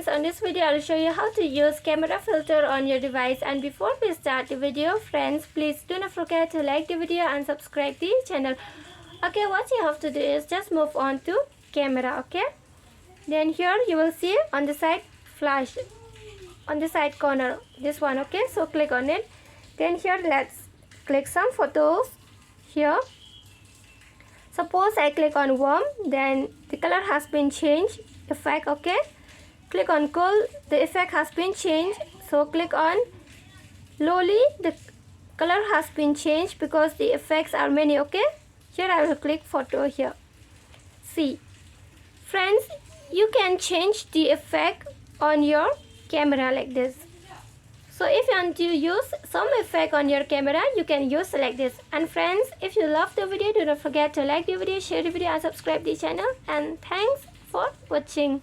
friends, on this video I'll show you how to use camera filter on your device. And before we start the video, friends, please do not forget to like the video and subscribe the channel. Okay, what you have to do is just move on to camera. Okay, then here you will see on the side flash, on the side corner, this one. Okay, so click on it. Then here let's click some photos here. Suppose I click on warm, then the color has been changed, effect. Okay, click on cool, the effect has been changed. So click on lowly, the color has been changed because the effects are many. Okay, here I will click photo here. See friends, you can change the effect on your camera like this. So if you want to use some effect on your camera, you can use like this. And friends, if you love the video, do not forget to like the video, share the video and subscribe the channel. And thanks for watching.